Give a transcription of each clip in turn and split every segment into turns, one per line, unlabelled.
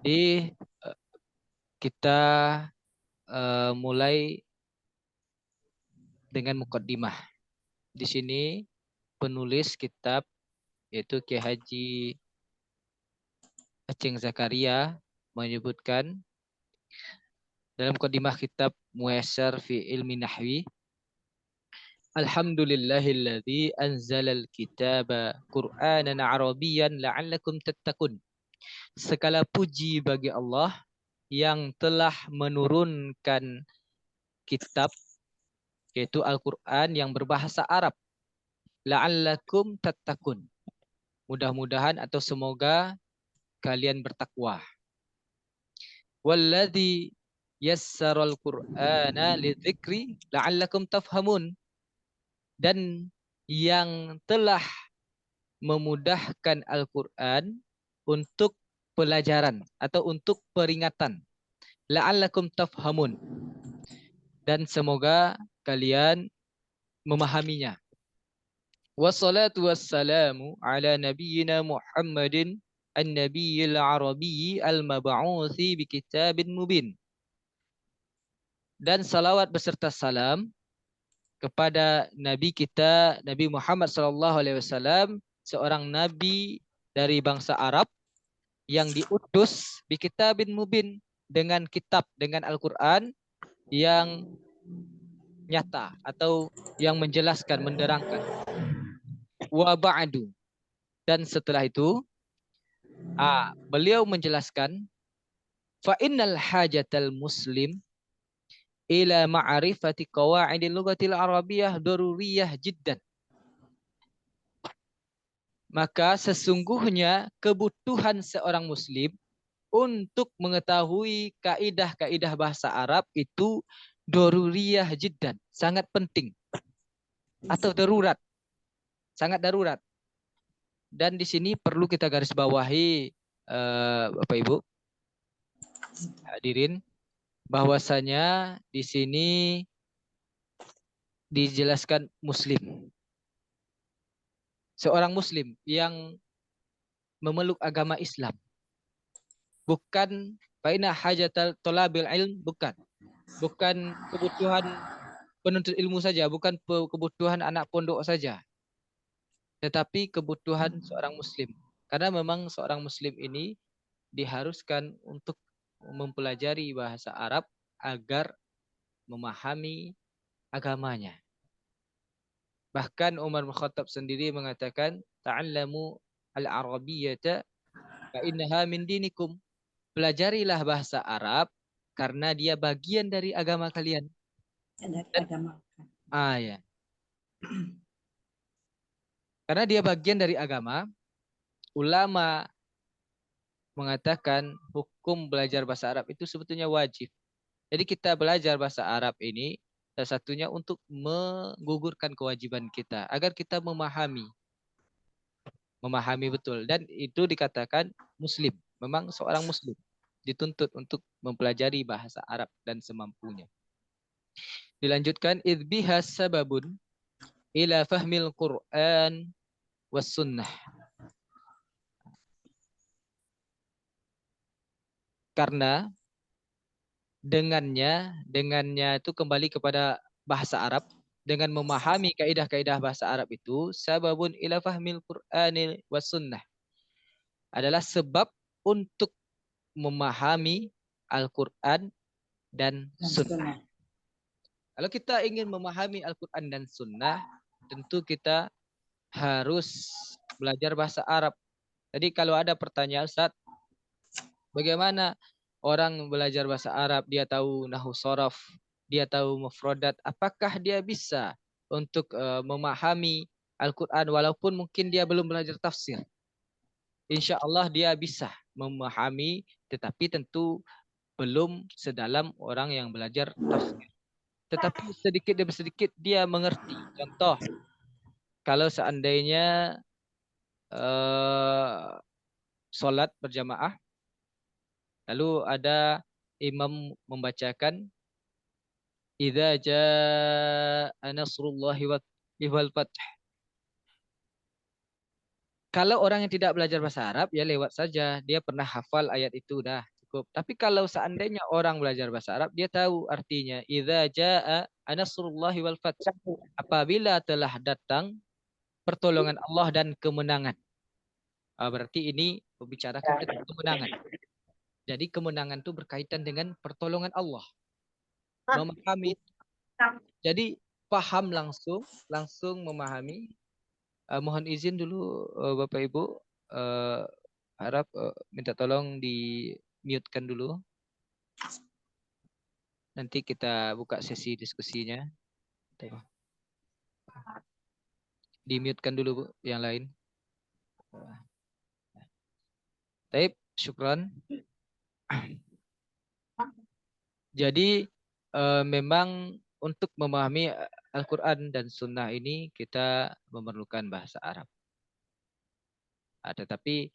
Jadi kita mulai dengan mukaddimah. Di sini penulis kitab yaitu Kiai Haji Aceng Zakaria menyebutkan dalam mukaddimah kitab Muyassar fi Ilmi Nahwi, Alhamdulillahilladzi anzalal kitaba Qur'anan Arabiyyan la'allakum tattaqun. Segala puji bagi Allah yang telah menurunkan kitab yaitu Al-Qur'an yang berbahasa Arab. La'allakum tattaqun. Mudah-mudahan atau semoga kalian bertakwa. Walladzi yassaral Qur'ana lidzikri la'allakum tafhamun. Dan yang telah memudahkan Al-Qur'an untuk pelajaran atau untuk peringatan. La'allakum tafhamun. Dan semoga kalian memahaminya. Wassalatu wassalamu ala nabiyyina Muhammadin an-nabiyil arabiyyi al-mab'uthi bi kitabin mubin. Dan salawat beserta salam kepada nabi kita Nabi Muhammad sallallahu alaihi wasallam, seorang nabi dari bangsa Arab yang diutus bi kitabin mubin, dengan kitab, dengan Al-Qur'an yang nyata atau yang menjelaskan, menerangkan. Wa ba'du, dan setelah itu beliau menjelaskan, fa innal hajatal muslim ila ma'rifati qawaidil lughatil arabiyyah daruriyah jiddan. Maka sesungguhnya kebutuhan seorang muslim untuk mengetahui kaidah-kaidah bahasa Arab itu daruriyah jiddan, sangat penting atau darurat, sangat darurat. Dan di sini perlu kita garis bawahi Bapak Ibu hadirin, bahwasanya di sini dijelaskan muslim. Seorang muslim yang memeluk agama Islam. Bukan faina hajatal talabil ilm, bukan. Bukan kebutuhan penuntut ilmu saja, bukan kebutuhan anak pondok saja. Tetapi kebutuhan seorang muslim. Karena memang seorang muslim ini diharuskan untuk mempelajari bahasa Arab agar memahami agamanya. Bahkan Umar bin Khattab sendiri mengatakan, ta'allamu al-arabiyyata fa innaha min dinikum. Pelajarilah bahasa Arab karena dia bagian dari agama kalian. Ya. Karena dia bagian dari agama, ulama mengatakan hukum belajar bahasa Arab itu sebetulnya wajib. Jadi kita belajar bahasa Arab ini salah satunya untuk menggugurkan kewajiban kita agar kita memahami betul, dan itu dikatakan muslim. Memang seorang muslim dituntut untuk mempelajari bahasa Arab dan semampunya. Dilanjutkan, idbiha sababun ila fahmil Qur'an was sunnah. Karena dengannya itu kembali kepada bahasa Arab, dengan memahami kaidah-kaidah bahasa Arab itu, sababun ila fahmil Qur'anil was sunnah, adalah sebab untuk memahami Al-Quran dan Sunnah. Kalau kita ingin memahami Al-Quran dan Sunnah, tentu kita harus belajar bahasa Arab. Jadi kalau ada pertanyaan, Ustaz, bagaimana orang belajar bahasa Arab, dia tahu nahwu shorof, dia tahu mufradat, apakah dia bisa untuk memahami Al-Quran walaupun mungkin dia belum belajar tafsir? Insya Allah dia bisa memahami, tetapi tentu belum sedalam orang yang belajar tafsir. Tetapi sedikit demi sedikit dia mengerti. Contoh, kalau seandainya sholat berjamaah, lalu ada imam membacakan idza jaa nasrullahi wal fath. Kalau orang yang tidak belajar bahasa Arab, ya lewat saja. Dia pernah hafal ayat itu dah. cukup. Tapi kalau seandainya orang belajar bahasa Arab, dia tahu artinya idza jaa nasrullahi wal fath. Apabila telah datang pertolongan Allah dan kemenangan. Berarti ini membicarakan tentang kemenangan. Jadi kemenangan itu berkaitan dengan pertolongan Allah. Memahami. Jadi paham langsung memahami. Mohon izin dulu Bapak Ibu. Harap minta tolong di mute-kan dulu. Nanti kita buka sesi diskusinya. Di mute-kan dulu Bu, yang lain. Baik, syukran. Jadi memang untuk memahami Al-Quran dan Sunnah ini kita memerlukan bahasa Arab. Tetapi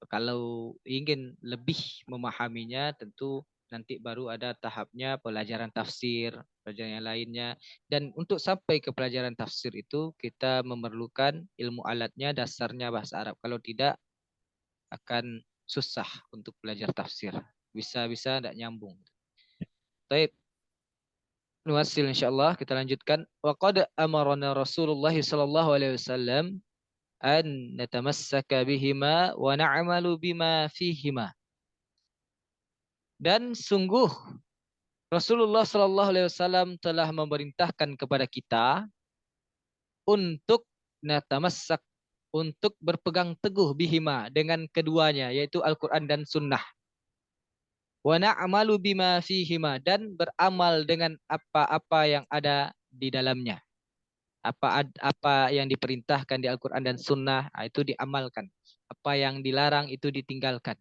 kalau ingin lebih memahaminya tentu nanti baru ada tahapnya pelajaran tafsir, pelajaran yang lainnya. Dan untuk sampai ke pelajaran tafsir itu kita memerlukan ilmu alatnya, dasarnya bahasa Arab. Kalau tidak akan susah untuk belajar tafsir. Bisa-bisa tidak nyambung. Baik. Nuwasil insyaallah kita lanjutkan. Wa qad amarna Rasulullah sallallahu alaihi wasallam an natamassaka bihima wa na'malu bima fihima. Dan sungguh Rasulullah sallallahu alaihi wasallam telah memerintahkan kepada kita untuk natamassak, untuk berpegang teguh bihima dengan keduanya, yaitu Al-Quran dan Sunnah. Wa na'malu bima fihima, dan beramal dengan apa-apa yang ada di dalamnya. Apa yang diperintahkan di Al-Quran dan Sunnah itu diamalkan. Apa yang dilarang itu ditinggalkan.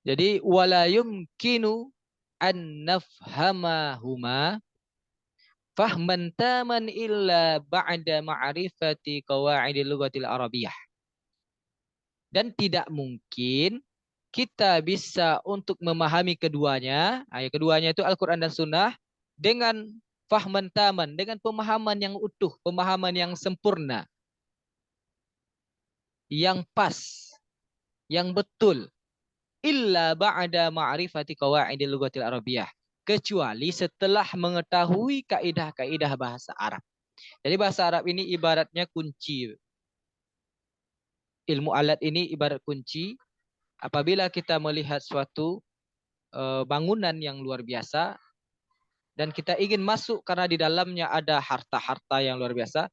Jadi wala yumkinu an nafhamahuma fahman taman illa ba'da ma'rifati qawaidil lughatil arabiyyah. Dan tidak mungkin kita bisa untuk memahami keduanya, keduanya itu Al-Quran dan Sunnah, dengan fahman taman, dengan pemahaman yang utuh, pemahaman yang sempurna, yang pas, yang betul, illa ba'da ma'rifati qawaidil lughatil arabiyyah, kecuali setelah mengetahui kaidah-kaidah bahasa Arab. Jadi bahasa Arab ini ibaratnya kunci. Ilmu alat ini ibarat kunci. Apabila kita melihat suatu bangunan yang luar biasa dan kita ingin masuk karena di dalamnya ada harta-harta yang luar biasa,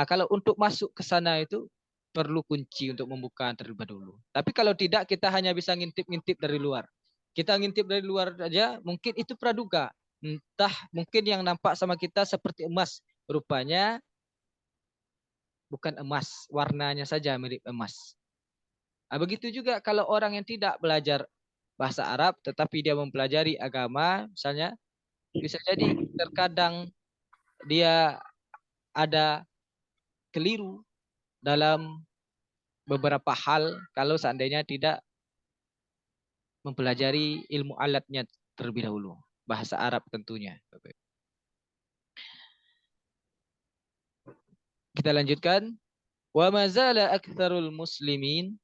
kalau untuk masuk ke sana itu perlu kunci untuk membuka terlebih dahulu. Tapi kalau tidak, kita hanya bisa ngintip-ngintip dari luar. Kita ngintip dari luar saja, mungkin itu praduga. Entah mungkin yang nampak sama kita seperti emas, rupanya bukan emas, warnanya saja mirip emas. Begitu juga kalau orang yang tidak belajar bahasa Arab tetapi dia mempelajari agama, misalnya bisa jadi terkadang dia ada keliru dalam beberapa hal kalau seandainya tidak mempelajari ilmu alatnya terlebih dahulu, bahasa Arab tentunya. Kita lanjutkan. Wa mazala aktsarul muslimin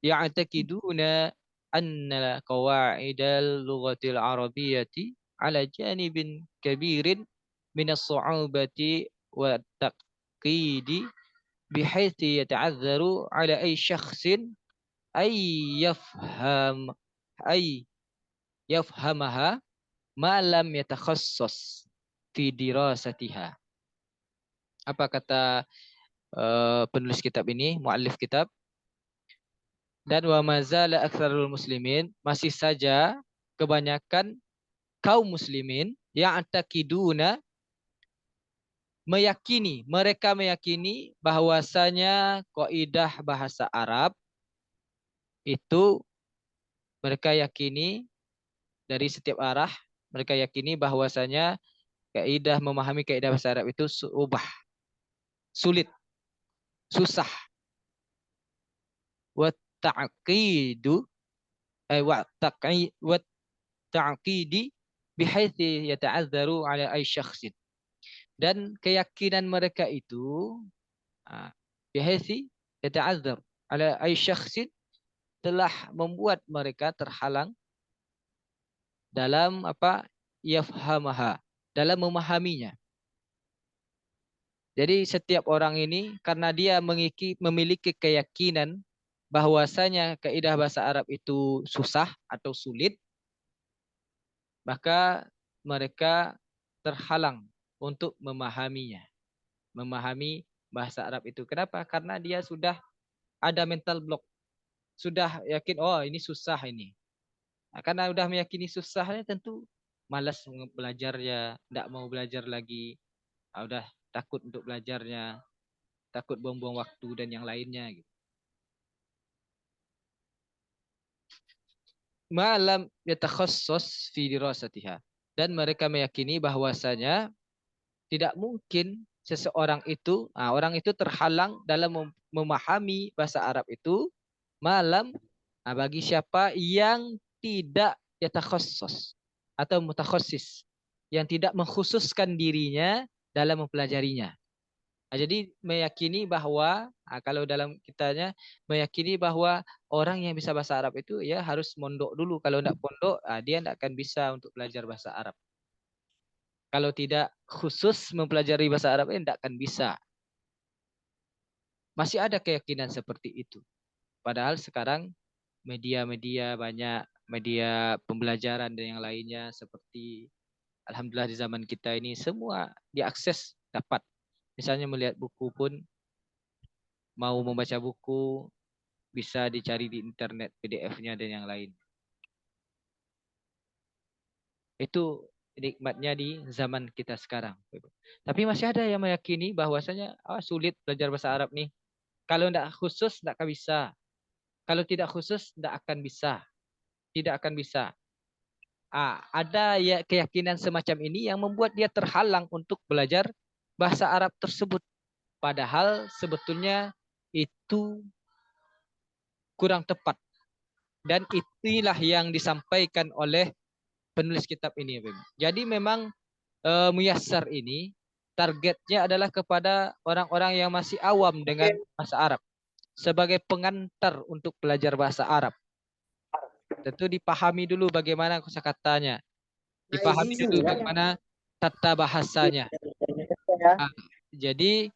ya'taqiduna anna qawaidal lughatil arabiyyati ala janibin kabirin min as-su'ubati wa taqidi bihaythi yata'adzaru ala ay syakhsin ay yafham ay yafhamaha ma lam yatakhassas fi dirasatiha. Apa kata penulis kitab ini, muallif kitab? Dan wa mazala aktsarul muslimin, masih saja kebanyakan kaum muslimin yang antakiduna mereka meyakini bahwasanya kaidah bahasa Arab itu mereka yakini dari setiap arah, mereka yakini bahwasanya memahami kaidah bahasa Arab itu sulit, susah. Wa ta'qidu wa ta'qidi bihaitsi yata'azzaru ala ay syakhsin. Dan keyakinan mereka itu bihaitsi yata'azzar ala ay syakhsin, telah membuat mereka terhalang dalam yafhamaha, dalam memahaminya. Jadi setiap orang ini karena dia memiliki keyakinan bahwasanya kaidah bahasa Arab itu susah atau sulit, maka mereka terhalang untuk memahaminya, memahami bahasa Arab itu. Kenapa? Karena dia sudah ada mental block, sudah yakin, oh ini susah ini. Nah, karena udah meyakini susahnya tentu malas belajarnya, tidak mau belajar lagi. Udah takut untuk belajarnya, takut buang-buang waktu dan yang lainnya gitu. Malam yatakhassas fi dirasatiha, dan mereka meyakini bahwasanya tidak mungkin seseorang itu, orang itu terhalang dalam memahami bahasa Arab itu malam bagi siapa yang tidak yatakhassas atau mutakhassis, yang tidak mengkhususkan dirinya dalam mempelajarinya. Jadi meyakini bahwa kalau dalam kitanya meyakini bahwa orang yang bisa bahasa Arab itu ya harus mondok dulu. Kalau tidak pondok, dia tidak akan bisa untuk belajar bahasa Arab. Kalau tidak khusus mempelajari bahasa Arab ini tidak akan bisa. Masih ada keyakinan seperti itu. Padahal sekarang media-media banyak, media pembelajaran dan yang lainnya seperti alhamdulillah di zaman kita ini semua diakses dapat. Misalnya melihat buku pun, mau membaca buku bisa dicari di internet PDF-nya dan yang lain. Itu nikmatnya di zaman kita sekarang. Tapi masih ada yang meyakini bahwasanya sulit belajar bahasa Arab nih. Kalau tidak khusus tidak akan bisa. Kalau tidak khusus tidak akan bisa. Tidak akan bisa. Ada ya keyakinan semacam ini yang membuat dia terhalang untuk belajar bahasa Arab tersebut. Padahal sebetulnya itu kurang tepat. Dan itulah yang disampaikan oleh penulis kitab ini. Jadi memang Muyassar ini targetnya adalah kepada orang-orang yang masih awam dengan bahasa Arab. Sebagai pengantar untuk belajar bahasa Arab. Tentu dipahami dulu bagaimana kosakatanya. Dipahami dulu bagaimana tata bahasanya. Jadi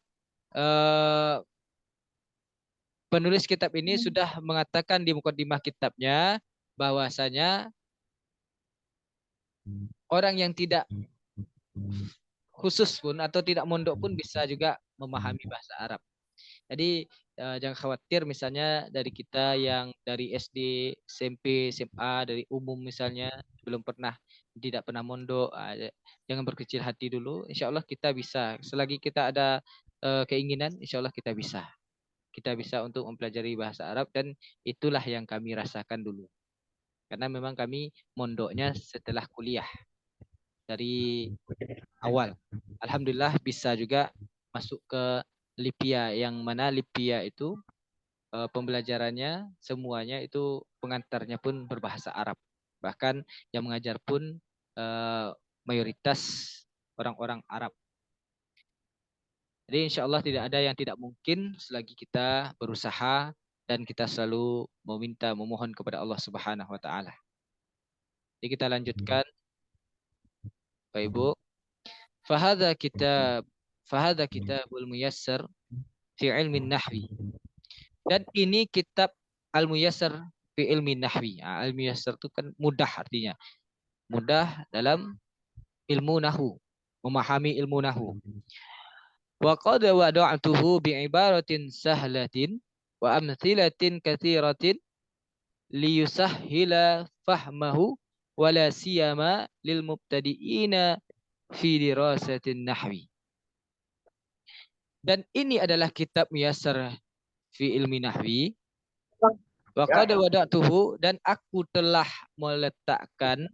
penulis kitab ini sudah mengatakan di mukadimah kitabnya bahwasanya orang yang tidak khusus pun atau tidak mondok pun bisa juga memahami bahasa Arab. Jadi jangan khawatir misalnya dari kita yang dari SD, SMP, SMA, dari umum misalnya tidak pernah mondok, jangan berkecil hati dulu. Insya Allah kita bisa. Selagi kita ada keinginan, insya Allah kita bisa. Kita bisa untuk mempelajari bahasa Arab dan itulah yang kami rasakan dulu. Karena memang kami mondoknya setelah kuliah dari awal. Alhamdulillah bisa juga masuk ke Lipia, yang mana Lipia itu pembelajarannya semuanya itu pengantarnya pun berbahasa Arab. Bahkan yang mengajar pun mayoritas orang-orang Arab. Jadi insya Allah tidak ada yang tidak mungkin selagi kita berusaha dan kita selalu memohon kepada Allah Subhanahu wa taala. Jadi kita lanjutkan Pak Ibu. Fahadha kitabul muyassar fi ilmi nahwi. Dan ini kitab Al-Muyassar fi ilmi nahwi. Al-Muyassar itu kan mudah artinya. Mudah dalam ilmu nahwu, memahami ilmu nahwu. Wa qad wada'tuhu bi ibaratin sahlatin wa amthilatin katsiratin li yusahhila fahmahu wa la siyama lil mubtadi'ina fi dirasatin nahwi. Dan ini adalah kitab Muyassar fi ilmi nahwi. Wa qad wada'tuhu, dan aku telah meletakkan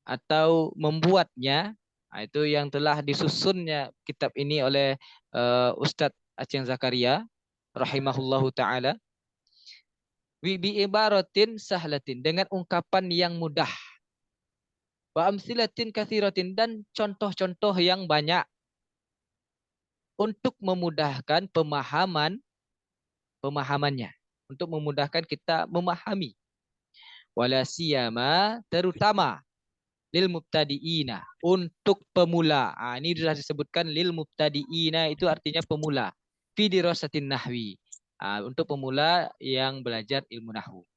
atau membuatnya. Itu yang telah disusunnya kitab ini oleh Ustadz Aceng Zakaria rahimahullahu taala. Bi ibaratin sahlatin, dengan ungkapan yang mudah. Wa amsilatin katsiratin, dan contoh-contoh yang banyak untuk memudahkan pemahamannya. untuk memudahkan kita memahami. Wala siyama, terutama lil mubtadiina, untuk pemula. Ini sudah disebutkan lil mubtadiina, itu artinya pemula. Fi dirasatin nahwi. Untuk pemula yang belajar ilmu nahwu.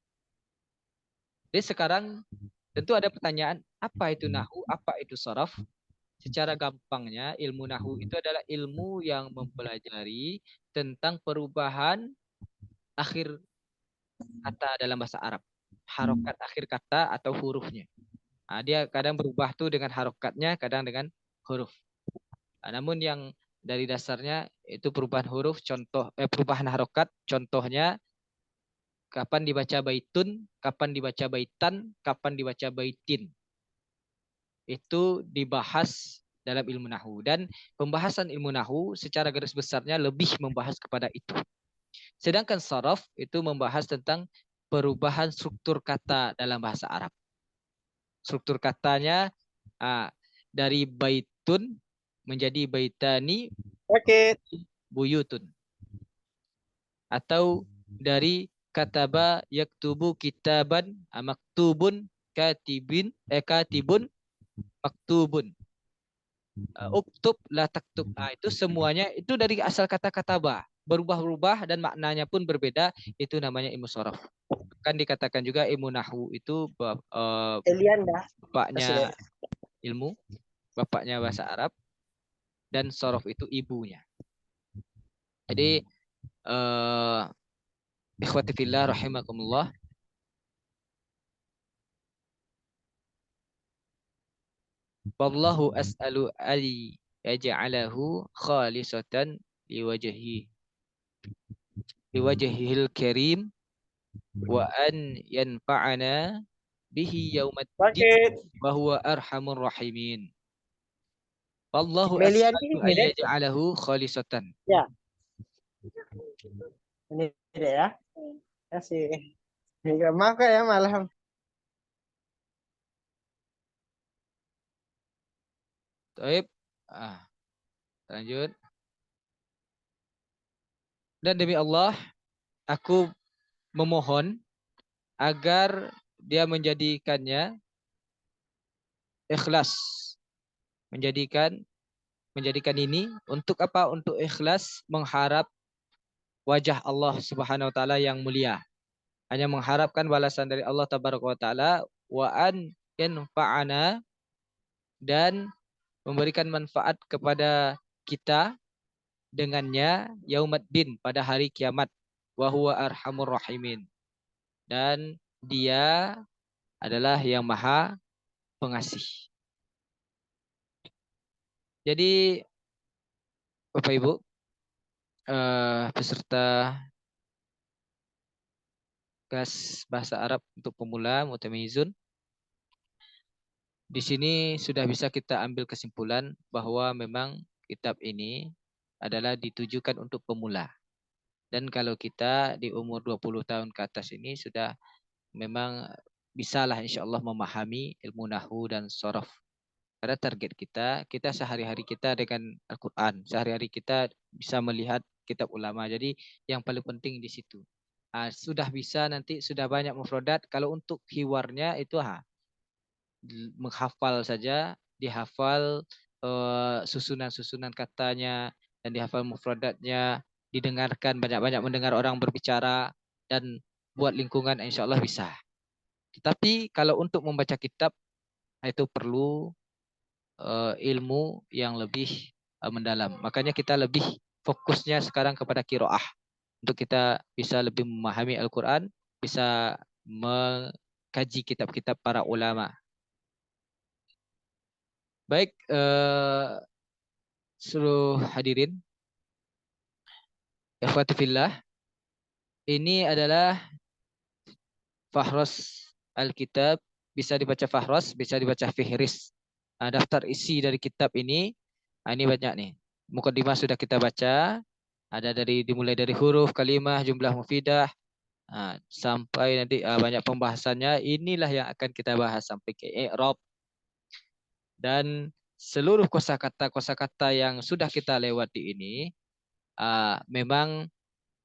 Jadi sekarang tentu ada pertanyaan, apa itu nahwu, apa itu sharaf? Secara gampangnya, ilmu nahwu itu adalah ilmu yang mempelajari tentang perubahan akhir kata dalam bahasa Arab. Harokat akhir kata atau hurufnya. Dia kadang berubah tuh dengan harokatnya, kadang dengan huruf. Namun yang dari dasarnya itu perubahan huruf, perubahan harokat. Contohnya kapan dibaca baitun, kapan dibaca baitan, kapan dibaca baitin. Itu dibahas dalam ilmu nahwu, dan pembahasan ilmu nahwu secara garis besarnya lebih membahas kepada itu. Sedangkan sharaf itu membahas tentang perubahan struktur kata dalam bahasa Arab. Struktur katanya dari baitun menjadi baitani, buyutun. Atau dari kataba yaktubu kitaban, maktubun katibun maktubun. Uktub la taktub. Itu semuanya itu dari asal kata kataba. Berubah-ubah dan maknanya pun berbeda. Itu namanya ilmu sharaf. Kan dikatakan juga ilmu nahwu itu bapaknya ilmu, bapaknya bahasa Arab, dan sharaf itu ibunya. Jadi ikhwati fillah rahimakumullah, wallahu as'alu ali yaj'alahu khalisatan liwajhihil karim wa an yanfa'ana bihi yaumaddin wa huwa arhamur rahimin. Wallahu as'alu an yaj'alahu khalisatan.
Ya. Ini ya. Kasih. Enggak maka ya malam.
Baik. Lanjut. Dan demi Allah, aku memohon agar dia menjadikannya ikhlas. Menjadikan ini untuk apa? Untuk ikhlas mengharap wajah Allah Subhanahu wa taala yang mulia. Hanya mengharapkan balasan dari Allah Tabaraka wa taala, wa an yanfa'ana, dan memberikan manfaat kepada kita dengannya yaumaddin, pada hari kiamat, wa huwa arhamur rahimin, dan dia adalah yang maha pengasih. Jadi Bapak Ibu peserta kelas bahasa Arab untuk pemula mutamizun, di sini sudah bisa kita ambil kesimpulan bahwa memang kitab ini adalah ditujukan untuk pemula. Dan kalau kita di umur 20 tahun ke atas ini sudah memang bisalah insya Allah memahami ilmu nahwu dan sharaf. Karena target kita sehari-hari kita dengan Al-Quran. Sehari-hari kita bisa melihat kitab ulama. Jadi yang paling penting di situ. Sudah bisa nanti, sudah banyak mufradat. Kalau untuk hiwarnya itu menghafal saja, dihafal susunan-susunan katanya, dan dihafal mufradatnya, didengarkan, banyak-banyak mendengar orang berbicara, dan buat lingkungan insya Allah bisa. Tetapi kalau untuk membaca kitab, itu perlu ilmu yang lebih mendalam. Makanya kita lebih fokusnya sekarang kepada qiraah, untuk kita bisa lebih memahami Al-Quran, bisa mengkaji kitab-kitab para ulama. Baik, seluruh hadirin, ikhwati fillah, ini adalah fahros Alkitab, bisa dibaca fahros, bisa dibaca fihris. Daftar isi dari kitab ini, ini banyak nih. Mukadimah sudah kita baca, ada dimulai dari huruf, kalimah, jumlah mufidah, sampai nanti banyak pembahasannya. Inilah yang akan kita bahas sampai ke i'rab. Dan seluruh kosakata yang sudah kita lewati ini memang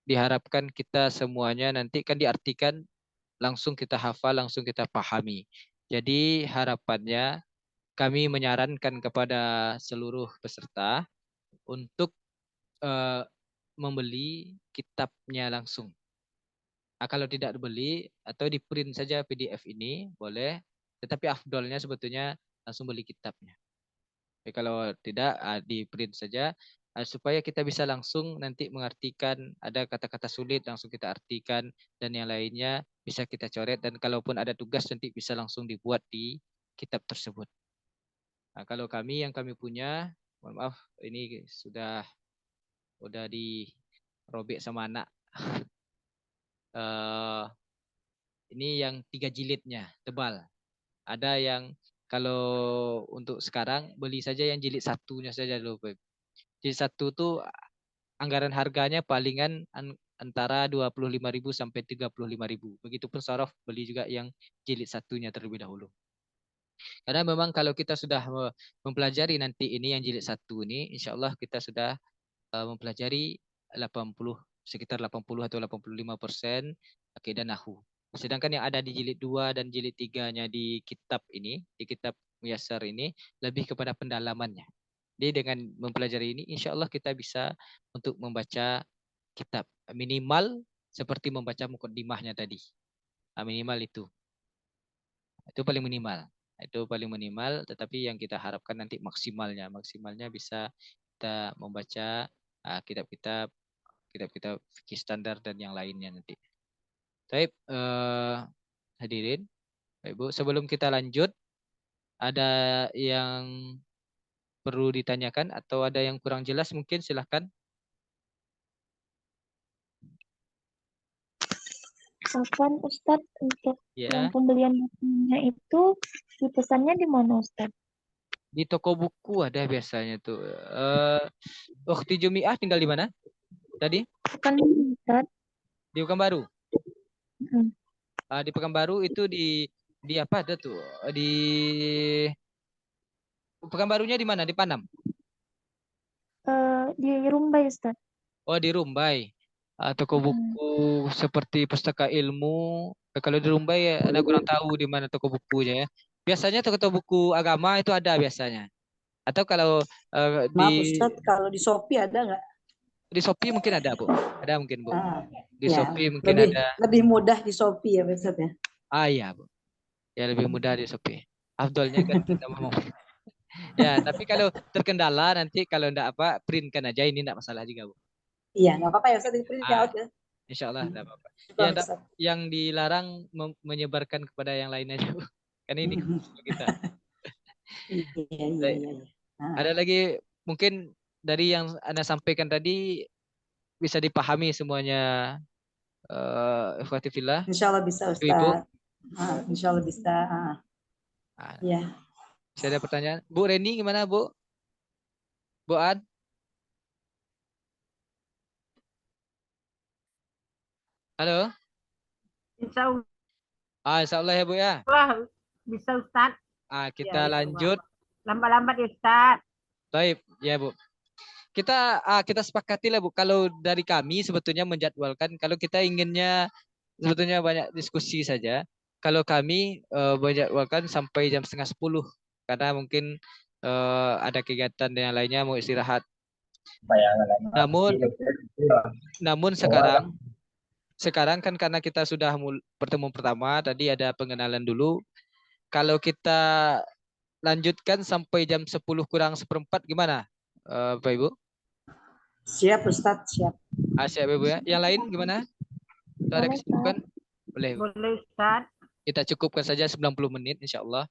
diharapkan kita semuanya nanti kan diartikan langsung kita hafal, langsung kita pahami. Jadi harapannya kami menyarankan kepada seluruh peserta untuk eh, membeli kitabnya langsung. Kalau tidak dibeli atau di print saja PDF ini boleh, tetapi afdolnya sebetulnya langsung beli kitabnya. Tapi kalau tidak di print saja supaya kita bisa langsung nanti mengartikan, ada kata-kata sulit langsung kita artikan dan yang lainnya bisa kita coret, dan kalaupun ada tugas nanti bisa langsung dibuat di kitab tersebut. Nah, kalau kami yang kami punya, mohon maaf ini udah dirobek sama anak. Ini yang 3 jilidnya tebal. Ada yang kalau untuk sekarang beli saja yang jilid satunya saja dulu. Jilid satu tuh anggaran harganya palingan antara 25.000 sampai 35.000. Begitupun sorof beli juga yang jilid satunya terlebih dahulu. Karena memang kalau kita sudah mempelajari nanti ini yang jilid satu ini, insya Allah kita sudah mempelajari 80 sekitar 80 atau 85% akidah nahwu. Sedangkan yang ada di jilid 2 dan jilid 3-nya di kitab ini, di kitab Muyassar ini lebih kepada pendalamannya. Jadi dengan mempelajari ini insya Allah kita bisa untuk membaca kitab minimal seperti membaca mukaddimahnya tadi. Minimal itu. Itu paling minimal. Itu paling minimal, tetapi yang kita harapkan nanti maksimalnya. Maksimalnya bisa kita membaca kitab-kitab kitab-kitab fikih standar dan yang lainnya nanti. Baik, hadirin, Ibu, sebelum kita lanjut, ada yang perlu ditanyakan atau ada yang kurang jelas mungkin silahkan.
Kapan Ustadz untuk yang
Ya,
pembelian bukunya itu dipesannya di mana Ustadz?
di toko buku ada biasanya tuh. Waktu Jumiah tinggal di mana? Tadi
Bukan di Ustadz.
di Pekanbaru.
Hmm.
Di Pekanbaru itu di apa ada tuh? Di Pekanbarunya di mana? Di Panam.
Di Rumbai Ustadz.
Oh, di Rumbai. Toko buku seperti Pustaka Ilmu. Kalau di Rumbai ya, anak kurang tahu di mana toko bukunya ya. Biasanya toko buku agama itu ada biasanya. Atau kalau
Maaf Ustadz, kalau di Shopee ada nggak?
di Shopee mungkin ada, Bu. Ada mungkin, Bu. Di
Ya,
Shopee mungkin ada.
lebih mudah di Shopee ya Ustadz ya.
Iya, Bu. Ya lebih mudah di Shopee. Afdolnya kan kita ngomong. Ya, tapi kalau terkendala nanti kalau enggak apa, printkan aja, ini enggak masalah juga, Bu.
Iya, nggak apa-apa ya Ustadz, di print out ya.
Insya Allah enggak apa-apa.
Syukur,
Yang
Ustadz.
yang dilarang menyebarkan kepada yang lain aja, Bu. Kan ini kita.
Iya.
Ada lagi mungkin dari yang Anda sampaikan tadi bisa dipahami semuanya, ikhwati fillah.
Insya Allah bisa
Ibu.
Ustadz. Insya Allah bisa. Ya.
Bisa ada pertanyaan? Bu Reni gimana, Bu? Bu Ad? Halo?
Insya
Insya Allah ya, Bu ya.
Allah bisa Ustadz.
Kita
Ya,
lanjut.
Lambat-lambat ya Ustadz.
Baik, ya Bu. Kita sepakati lah Bu. Kalau dari kami sebetulnya menjadwalkan, kalau kita inginnya sebetulnya banyak diskusi saja. Kalau kami menjadwalkan sampai jam 9:30 karena mungkin ada kegiatan dan yang lainnya mau istirahat. Namun sekarang kan karena kita sudah pertemuan pertama, tadi ada pengenalan dulu. Kalau kita lanjutkan sampai jam 10 kurang seperempat gimana, Bapak Ibu?
Siap Ustadz, siap.
Siap Ibu ya. Yang lain gimana? Ada kesibukan? Boleh.
Boleh Ustadz.
Kita cukupkan saja 90 menit insya Allah.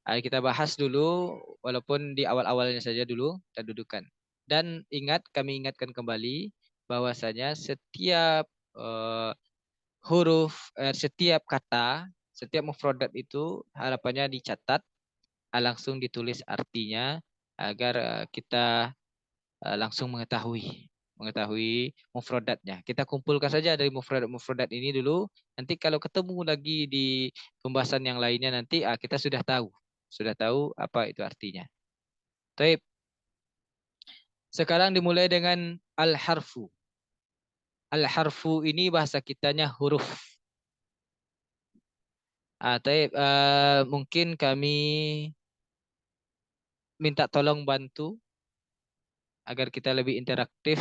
Kita bahas dulu walaupun di awal-awalnya saja dulu kita dudukan. Dan kami ingatkan kembali bahwasanya setiap huruf, setiap kata, setiap mufradat itu harapannya dicatat, langsung ditulis artinya agar kita langsung mengetahui mufradatnya. Kita kumpulkan saja dari mufradat ini dulu. Nanti kalau ketemu lagi di pembahasan yang lainnya nanti kita sudah tahu apa itu artinya. Baik. Sekarang dimulai dengan al-harfu. Al-harfu ini bahasa kitanya huruf. Mungkin kami minta tolong bantu agar kita lebih interaktif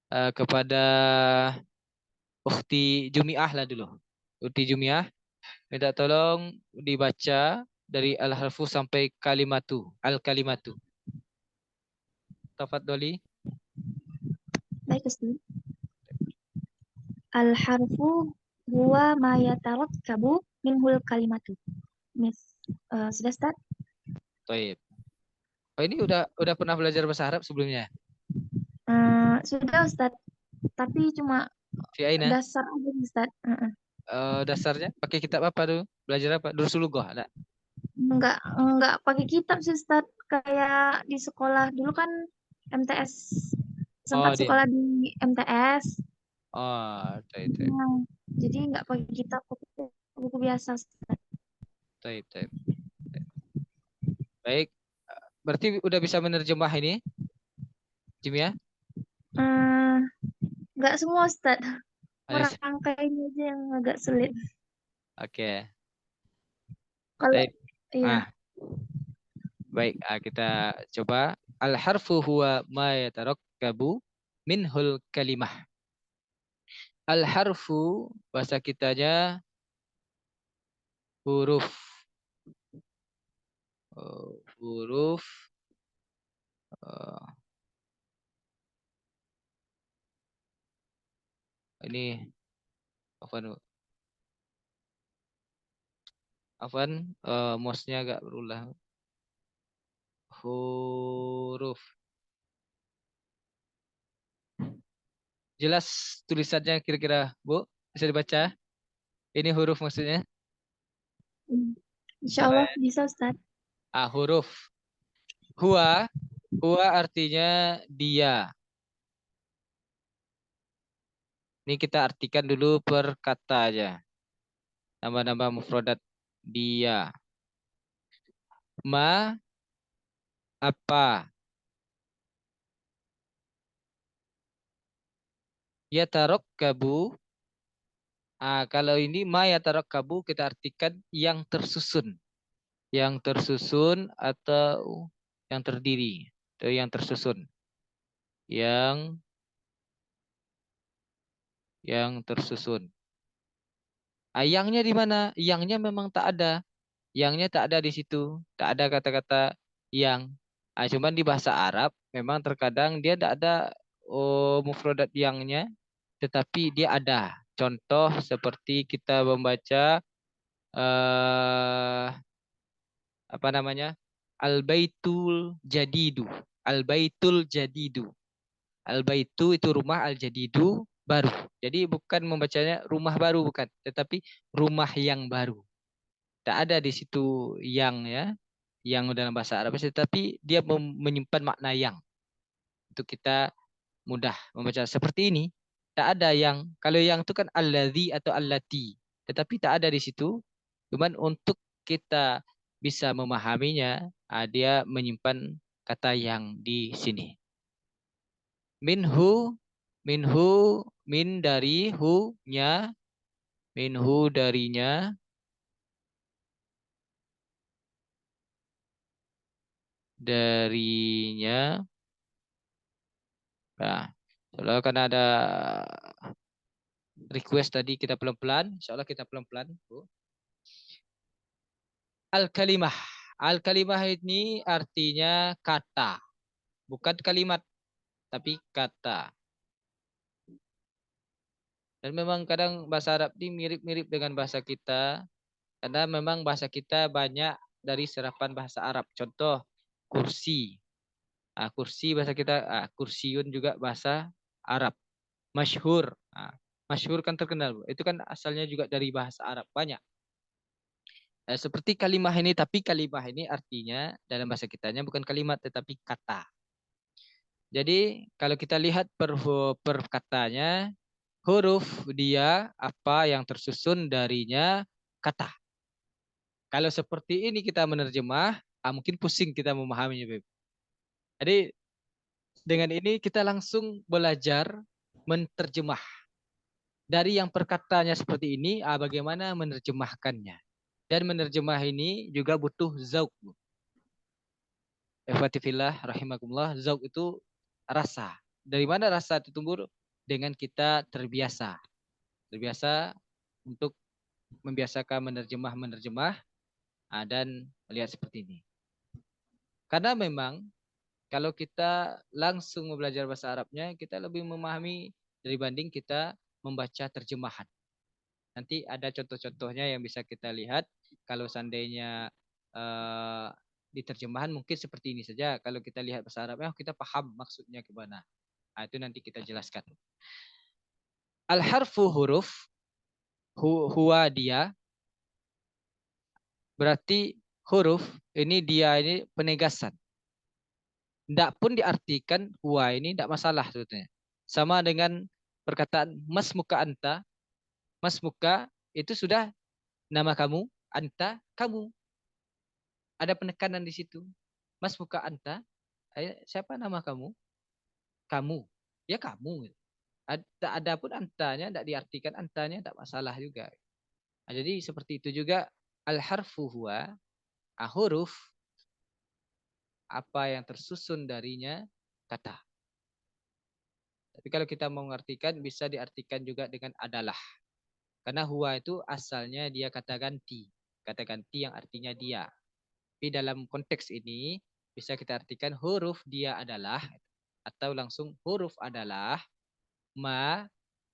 kepada Ukhti Jumiah lah dulu. Ukhti Jumiah, minta tolong dibaca dari al-harfu sampai kalimatu, al-kalimatu. Tafadholi.
Baik, Ustaz. Al-harfu huwa ma yatarakkabu minhul kalimatu. Sudah, Ustaz?
Baik. Oh, ini udah pernah belajar bahasa Arab sebelumnya?
Sudah, Ustaz. Tapi cuma
Si Aina?
dasar aja, Ustaz.
Dasarnya pakai kitab apa dulu? Belajar apa? Dursulugoh ada?
Enggak pakai kitab sih, Ustaz. Kayak di sekolah dulu kan MTS. Sempat
dia.
sekolah di MTS.
Taib.
Jadi enggak pakai kitab, pakai buku biasa, Ustaz.
Taib. Baik. Berarti udah bisa menerjemah ini? Jimia?
Enggak semua, Ustaz. Merangkainya aja yang agak sulit.
Oke.
Kalau
Baik.
iya.
Baik, kita coba. Al-harfu huwa ma yatarakkabu minhul kalimah. Al-harfu bahasa kitanya huruf. Huruf ini Afwan, mouse-nya agak berulang. Huruf. Jelas tulisannya kira-kira, Bu? Bisa dibaca? Ini huruf maksudnya?
Insya Allah bisa, Ustaz.
Huruf. Huwa artinya dia. Ini kita artikan dulu per kata aja. Nama-nama mufradat dia. Ma apa? Yatarakkabu. Kalau ini ma yatarakkabu kita artikan yang tersusun. Yang tersusun atau yang terdiri. Atau yang tersusun. Yang tersusun. Yangnya di mana? Yangnya memang tak ada. Yangnya tak ada di situ. Tak ada kata-kata yang. Cuman di bahasa Arab memang terkadang dia tak ada mufradat yangnya, tetapi dia ada. Contoh seperti kita membaca apa namanya? Al-baitul jadidu. Al-baitul jadidu. Al-baitu itu rumah, al-jadidu baru. Jadi bukan membacanya rumah baru, bukan, tetapi rumah yang baru. Tak ada di situ yang ya, yang dalam bahasa Arab, tetapi dia menyimpan makna yang. Untuk kita mudah membaca seperti ini. Tak ada yang, kalau yang itu kan alladzi atau allati, tetapi tak ada di situ. Cuman untuk kita bisa memahaminya, dia menyimpan kata yang di sini. Minhu, min dari hu-nya, minhu darinya, Nah, kalau karena ada request tadi kita pelan-pelan, insyaallah kita pelan-pelan, Bu. Al-kalimah. Al-kalimah ini artinya kata. Bukan kalimat, tapi kata. Dan memang kadang bahasa Arab ini mirip-mirip dengan bahasa kita. Karena memang bahasa kita banyak dari serapan bahasa Arab. Contoh, kursi. Kursi bahasa kita, kursiun juga bahasa Arab. Masyhur. Masyhur kan terkenal. Itu kan asalnya juga dari bahasa Arab. Banyak. Seperti kalimah ini, tapi kalimah ini artinya dalam bahasa kitanya bukan kalimat, tetapi kata. Jadi kalau kita lihat per katanya, huruf dia apa yang tersusun darinya kata. Kalau seperti ini kita menerjemah, mungkin pusing kita memahaminya, Beb. Jadi dengan ini kita langsung belajar menterjemah. Dari yang perkataannya seperti ini, bagaimana menerjemahkannya. Dan menerjemah ini juga butuh zauq. Ikhwatifillah rahimakumullah, zauq itu rasa. Dari mana rasa itu tumbuh? Dengan kita terbiasa. Terbiasa untuk membiasakan menerjemah dan melihat seperti ini. Karena memang kalau kita langsung belajar bahasa Arabnya, kita lebih memahami dibanding kita membaca terjemahan. Nanti ada contoh-contohnya yang bisa kita lihat. Kalau seandainya di terjemahan mungkin seperti ini saja. Kalau kita lihat bahasa Arabnya, kita paham maksudnya ke mana. Itu nanti kita jelaskan. Al-harfu huruf, huwa dia. Berarti huruf ini dia ini penegasan. Tidak pun diartikan huwa ini tidak masalah sebetulnya. Sama dengan perkataan mas muka anta. Mas muka itu sudah nama kamu, anta kamu. Ada penekanan di situ. Mas muka anta, siapa nama kamu? Kamu. Ya kamu. Ada pun antanya tidak diartikan antanya tidak masalah juga. Jadi seperti itu juga al-harfu huwa, huruf apa yang tersusun darinya kata. Tapi kalau kita mau mengartikan bisa diartikan juga dengan adalah. Karena huwa itu asalnya dia kata ganti. Kata ganti yang artinya dia. Tapi dalam konteks ini bisa kita artikan huruf dia adalah atau langsung huruf adalah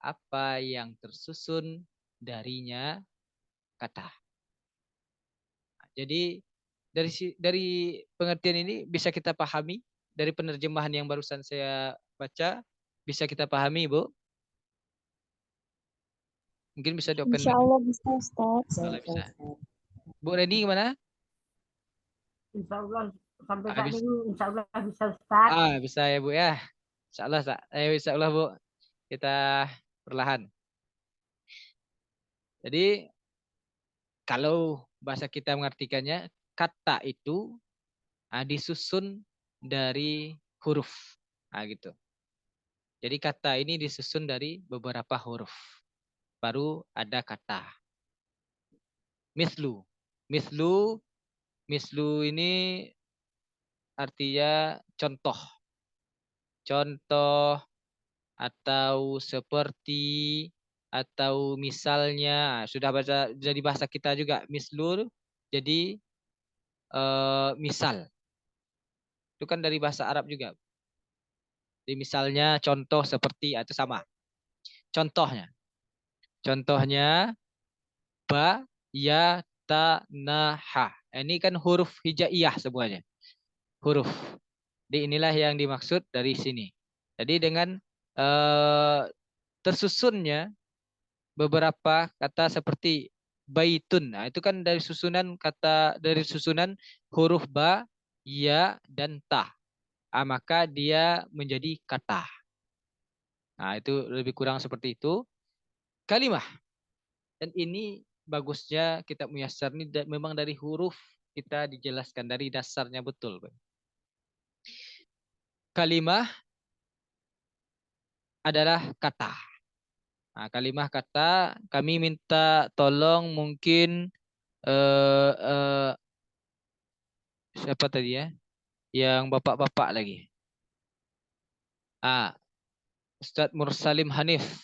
apa yang tersusun darinya kata. Jadi dari pengertian ini bisa kita pahami dari penerjemahan yang barusan saya baca bisa kita pahami, Bu. Mungkin bisa di-open
Insya
mic.
Allah bisa, Ustaz.
Kalau bisa. Bu Reni gimana?
Insya Allah sampai saat
Bisa.
ini insya Allah bisa Ustaz.
Bisa ya, Bu ya. Insyaallah, insyaallah, Bu. Kita perlahan. Jadi kalau bahasa kita mengartikannya, kata itu disusun dari huruf. Gitu. Jadi kata ini disusun dari beberapa huruf. Baru ada kata. Mislu. Mislu ini artinya contoh. Contoh atau seperti atau misalnya. Sudah baca jadi bahasa kita juga mislur. Jadi misal. Itu kan dari bahasa Arab juga. Jadi misalnya contoh seperti itu sama. Contohnya. Contohnya ba, ya, ta, na, ha. Ini kan huruf hijaiyah semuanya. Huruf. Jadi inilah yang dimaksud dari sini. Jadi dengan tersusunnya beberapa kata seperti baitun. Nah, itu kan dari susunan huruf ba, ya, dan ta. Maka dia menjadi kata. Nah, itu lebih kurang seperti itu. Kalimah. Dan ini bagusnya kitab Muyassar ini memang dari huruf kita dijelaskan dari dasarnya betul. Kalimah adalah kata. Nah, kalimah kata kami minta tolong mungkin siapa tadi ya? Yang bapak-bapak lagi. Ustadz Mursalim Hanif.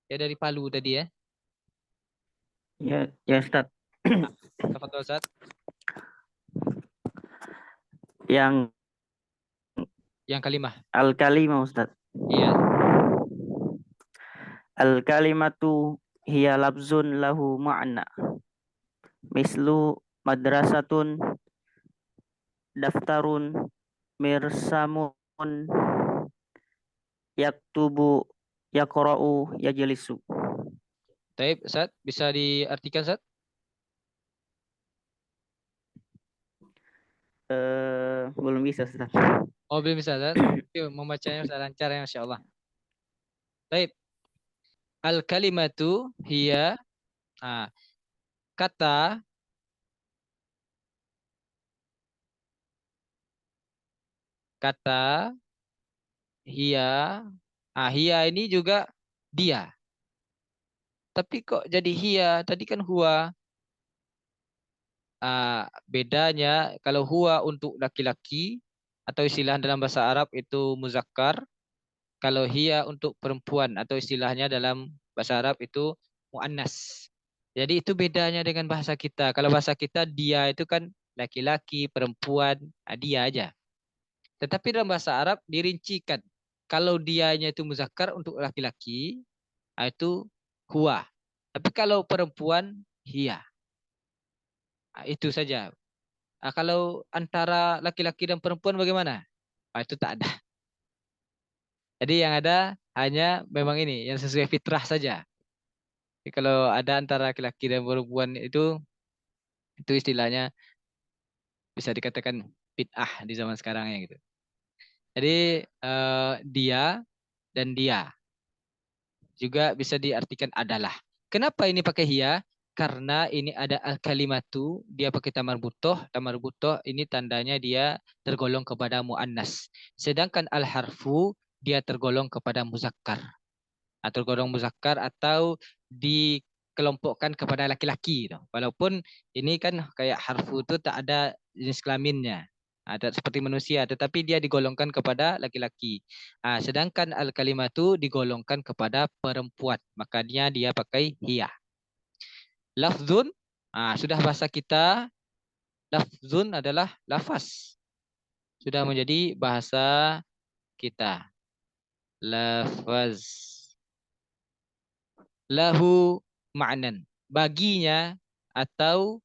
Ya dari Palu tadi ya.
Ya Ustaz.
Tafadhol Ustadz.
Yang
kalimah.
al-kalimah Ustaz.
Iya.
Al-kalimatu hiya labzun lahu ma'na. Mislu madrasatun, daftarun, mirsamun, yaktubu, yaqra'u, yajlisu.
Taib, Ustadz, bisa diartikan, Ustadz?
Belum bisa Ustaz.
Oh, belum bisa, Ustadz. Yuk, membacanya bisa lancar ya, Masya Allah. Taib. Al-kalimatu hiya kata hiya Hiya ini juga dia. Tapi kok jadi hiya? Tadi kan huwa. Bedanya kalau huwa untuk laki-laki atau istilah dalam bahasa Arab itu muzakkar. Kalau hiya untuk perempuan atau istilahnya dalam bahasa Arab itu muannas. Jadi itu bedanya dengan bahasa kita. Kalau bahasa kita dia itu kan laki-laki, perempuan, dia aja. Tetapi dalam bahasa Arab dirincikan. Kalau dianya itu muzakkar untuk laki-laki, itu huwa. Tapi kalau perempuan, hiya. Itu saja. Kalau antara laki-laki dan perempuan bagaimana? Itu tak ada. Jadi yang ada hanya memang ini yang sesuai fitrah saja. Jadi kalau ada antara laki-laki dan perempuan itu istilahnya bisa dikatakan bid'ah di zaman sekarang ya gitu. Jadi dia dan dia juga bisa diartikan adalah. Kenapa ini pakai hiya? Karena ini ada al-kalimatu, dia pakai tamar butoh. Tamar butoh ini tandanya dia tergolong kepada muannas. Sedangkan al-harfu dia tergolong kepada muzakkar. Atau tergolong muzakkar atau dikelompokkan kepada laki-laki. Walaupun ini kan kayak harfu itu tak ada jenis kelaminnya. Ada seperti manusia, tetapi dia digolongkan kepada laki-laki. Sedangkan al-kalimatu digolongkan kepada perempuan. Makanya dia pakai hiya. Lafzun, sudah bahasa kita, lafzun adalah lafaz. Sudah menjadi bahasa kita. Lafaz. Lahu ma'nan. Baginya atau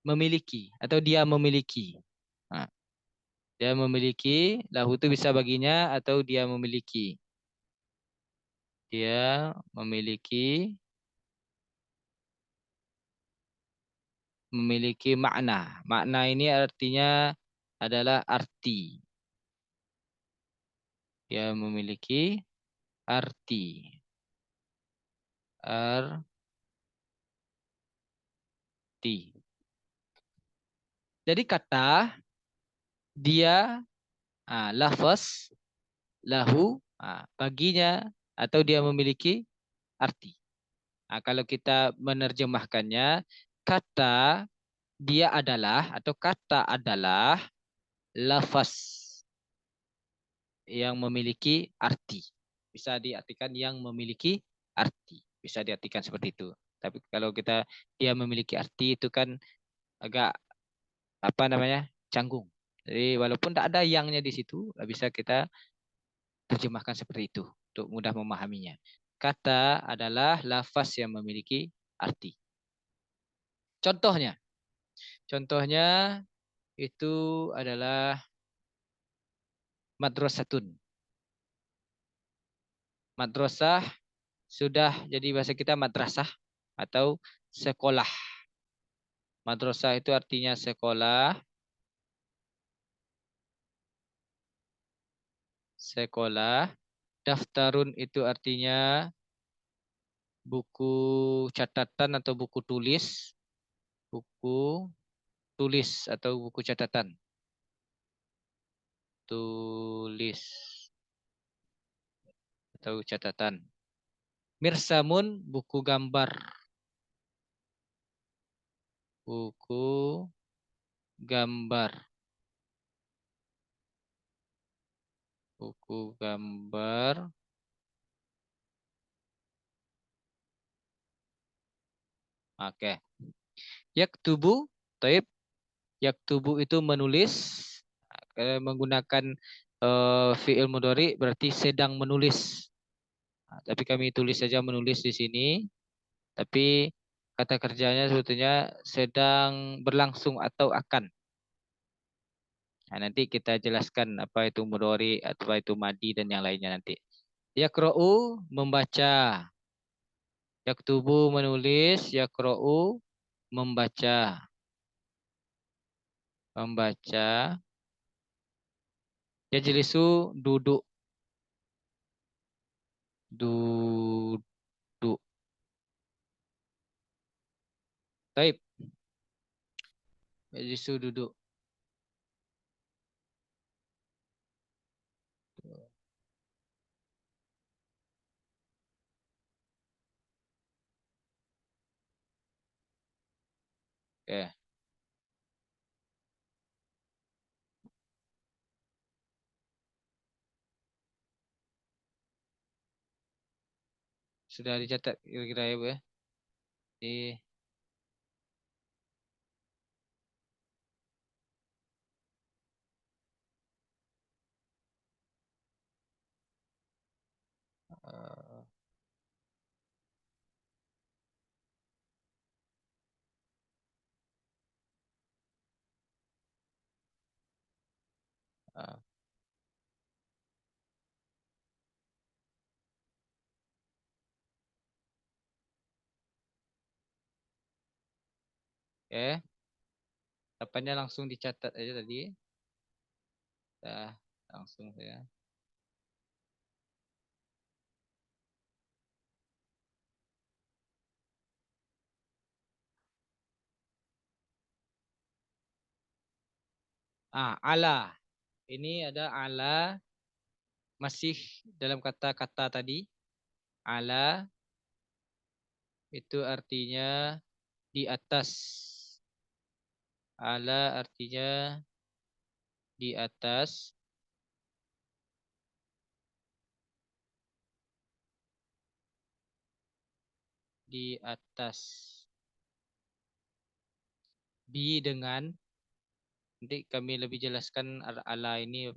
memiliki. Atau dia memiliki. Dia memiliki, lahu itu bisa baginya atau dia memiliki. Dia memiliki makna. Makna ini artinya adalah arti. Dia memiliki arti. Jadi kata dia, lafaz, lahu, baginya atau dia memiliki arti. Kalau kita menerjemahkannya, kata dia adalah atau kata adalah lafaz yang memiliki arti. Bisa diartikan yang memiliki arti. Bisa diartikan seperti itu. Tapi kalau dia memiliki arti itu kan agak canggung. Jadi walaupun tidak ada yangnya di situ, bisa kita terjemahkan seperti itu untuk mudah memahaminya. Kata adalah lafaz yang memiliki arti. Contohnya itu adalah madrasatun. Madrasah sudah jadi bahasa kita madrasah atau sekolah. Madrasah itu artinya sekolah. Sekolah. Daftarun itu artinya buku catatan atau buku tulis. Buku tulis atau buku catatan. Tulis atau catatan. Mirsamun buku gambar. Buku gambar. Buku gambar. Oke. Yaktubu, taib. Yaktubu itu menulis. Menggunakan fi'il mudhari berarti sedang menulis. Tapi kami tulis saja menulis di sini. Tapi kata kerjanya sebetulnya sedang berlangsung atau akan. Nanti kita jelaskan apa itu mudhari, apa itu madi dan yang lainnya nanti. Yaqra'u membaca. Yaktubu menulis, yaqra'u membaca. Membaca. Yajlisu duduk. Duduk. Baik. Yajlisu duduk. Oke. Sudah dicatat kira-kira ya, Bu ya. Di eh, eh, oke. Harapannya langsung dicatat aja tadi. Dah, langsung saya. Ala. Ini ada ala masih dalam kata-kata tadi. Ala itu artinya di atas. Ala artinya di atas. Di atas. Bi dengan, nanti kami lebih jelaskan ala ini.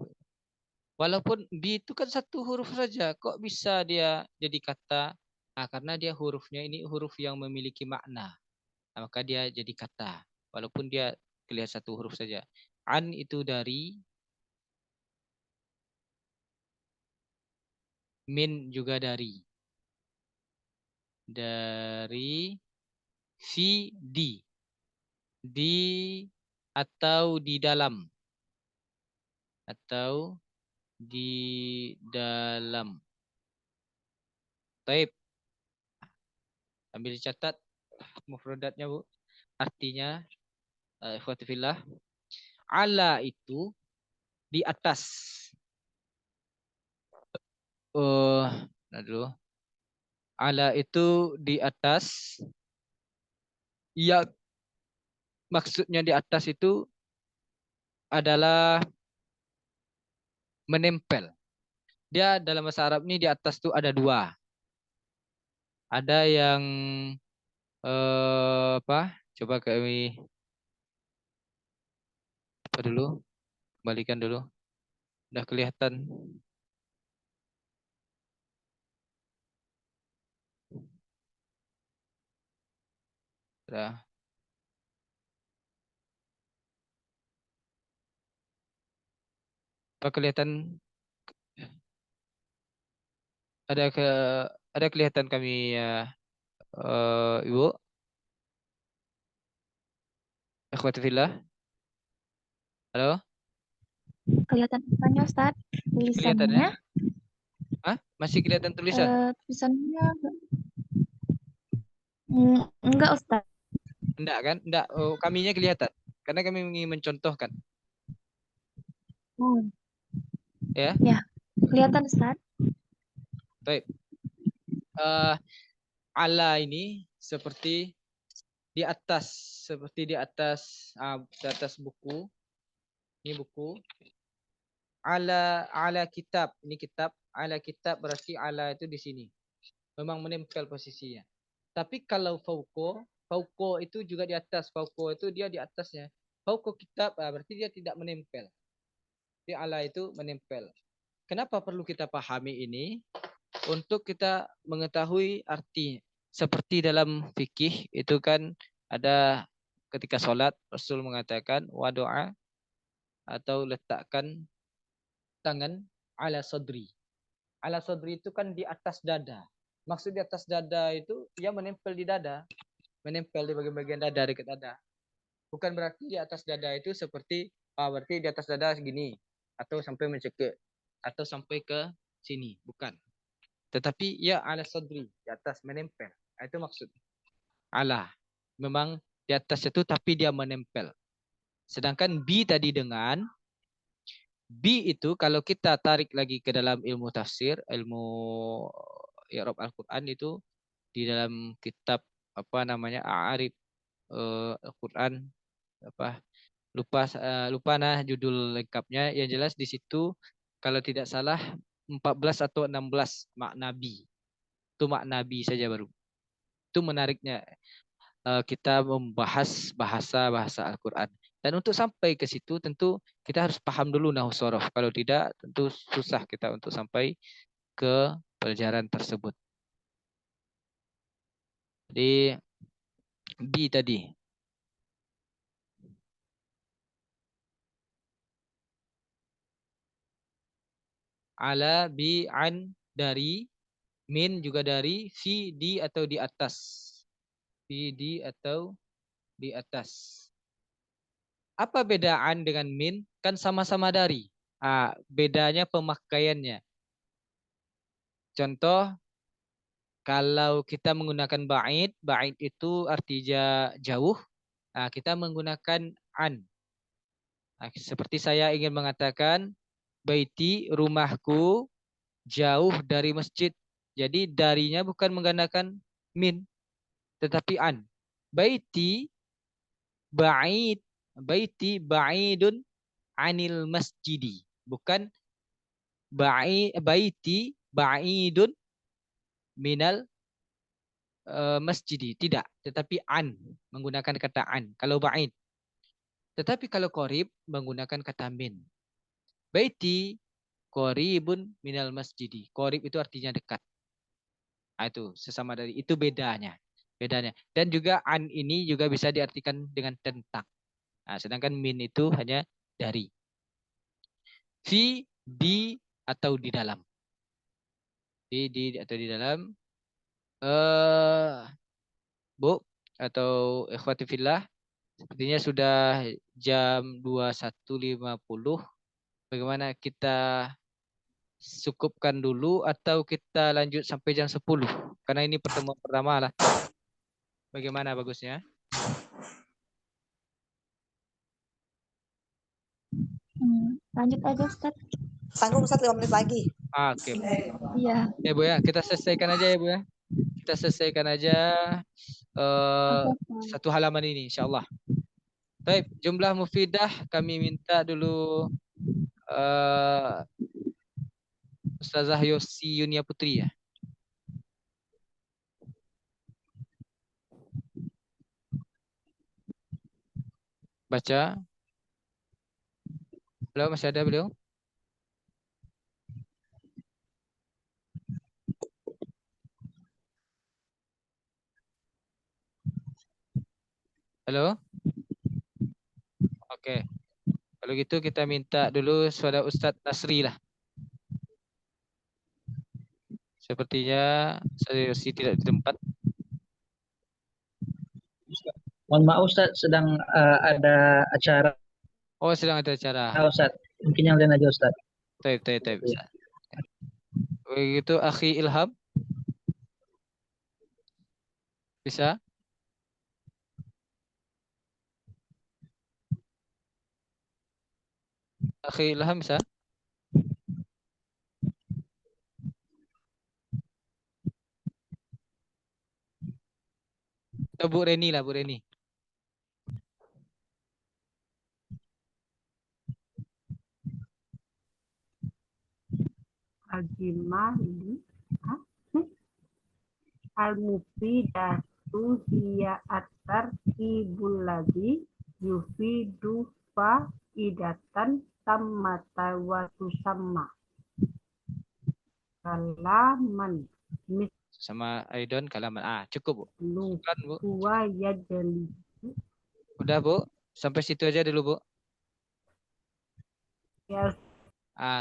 Walaupun bi itu kan satu huruf saja, kok bisa dia jadi kata? Karena dia hurufnya ini huruf yang memiliki makna. Maka dia jadi kata. Walaupun dia kelihatan satu huruf saja. An itu dari, min juga dari. Dari, fi, di. Di atau di dalam. Atau di dalam. Taib. Ambil catat mufradatnya, Bu. Artinya, ikhwati fillah, ala itu di atas. Nah dulu. Ala itu di atas. Ya, maksudnya di atas itu adalah menempel. Dia dalam bahasa Arab ini di atas itu ada dua. Ada yang apa? Coba kami apa dulu? Kembalikan dulu. Udah kelihatan. Udah. Apa kelihatan? Ada ada kelihatan kami ya, Ibu? Akhwati fillah. Halo?
Kelihatan apanya, Ustaz?
Kelihatan ya?
Tulisannya?
Masih kelihatan tulisan?
Tulisannya enggak, Ustaz.
Enggak kan? Enggak. Oh, kaminya kelihatan. Karena kami ingin mencontohkan.
Oh,
Ya.
ya, kelihatan, Ustaz.
Baik. Ala ini seperti di atas. Seperti di atas buku. Ini buku. Ala kitab. Ini kitab. Ala kitab berarti ala itu di sini. Memang menempel posisinya. Tapi kalau fauko itu juga di atas. Fauko itu dia di atasnya. Fauko kitab berarti dia tidak menempel. Di ala itu menempel. Kenapa perlu kita pahami ini? Untuk kita mengetahui arti. Seperti dalam fikih itu kan ada ketika sholat Rasul mengatakan wadoa atau letakkan tangan ala sodri. Ala sodri itu kan di atas dada. Maksud di atas dada itu ia menempel di dada. Menempel di bagian-bagian dada, dekat dada. Bukan berarti di atas dada itu seperti, berarti di atas dada segini. Atau sampai mencekik. Atau sampai ke sini. Bukan. Tetapi ia ala sodri. Di atas menempel. Itu maksud. Ala. Memang di atas itu tapi dia menempel. Sedangkan bi tadi dengan bi itu kalau kita tarik lagi ke dalam ilmu tafsir, ilmu i'rab Al-Qur'an itu di dalam kitab apa namanya A'arib Al-Quran apa lupa nah judul lengkapnya. Yang jelas di situ kalau tidak salah 14 atau 16 maknabi. Itu maknabi saja baru. Itu menariknya kita membahas bahasa Al-Quran. Dan untuk sampai ke situ tentu kita harus paham dulu nahwu sorof. Kalau tidak tentu susah kita untuk sampai ke pelajaran tersebut. Jadi B tadi. Ala, bi, an, dari, min juga dari, fi, di atau di atas. Fi, di atau di atas. Apa bedaan dengan min? Kan sama-sama dari. Bedanya pemakaiannya. Contoh, kalau kita menggunakan ba'id, ba'id itu artinya jauh. Kita menggunakan an. Seperti saya ingin mengatakan, baiti, rumahku, jauh dari masjid. Jadi darinya bukan menggunakan min, tetapi an. Baiti ba'id, baiti ba'idun anil masjidi. Bukan baiti ba'idun minal masjidi. Tidak, tetapi an, menggunakan kata an. Kalau ba'id. Tetapi kalau qorib menggunakan kata min. Baiti qoribun minal masjidi. Qorib itu artinya dekat. Itu sesama dari itu bedanya. Dan juga an ini juga bisa diartikan dengan tentang. Sedangkan min itu hanya dari. Fi, di atau di dalam. Di atau di dalam. Bu atau ikhwati fillah, sepertinya sudah jam 21.50. Bagaimana kita cukupkan dulu atau kita lanjut sampai jam 10? Karena ini pertemuan pertama lah. Bagaimana bagusnya?
Lanjut aja Ustaz.
Sanggup Ustaz 5 menit lagi.
Oke.
Iya.
Ya Bu ya, kita selesaikan aja ya Bu ya. Kita selesaikan aja satu halaman ini insyaallah. Baik, jumlah mufidah kami minta dulu Ustazah Yosi Yunia Putri ya. Baca. Halo, masih ada beliau? Halo? Oke. Kalau gitu kita minta dulu saudara Ustadz Nasri lah. Sepertinya saya Yosi tidak di tempat.
Mohon maaf Ustaz, sedang ada acara.
Oh, sedang ada acara.
Ustaz, mungkin yang lain aja Ustaz.
Taib, bisa. Begitu Akhi Ilham. Bisa? Akhi Ilham bisa? Atau Bu Reni lah, Bu Reni.
Al-mufidatu hiya at-tartibul ladzi yufidu faidatan tammata wa tusamma. Kalaman
Sama Aidon kalaman. Cukup, Bu. Kan, Bu.
huwa yajli.
Udah, Bu. Sampai situ aja dulu, Bu.
Ya,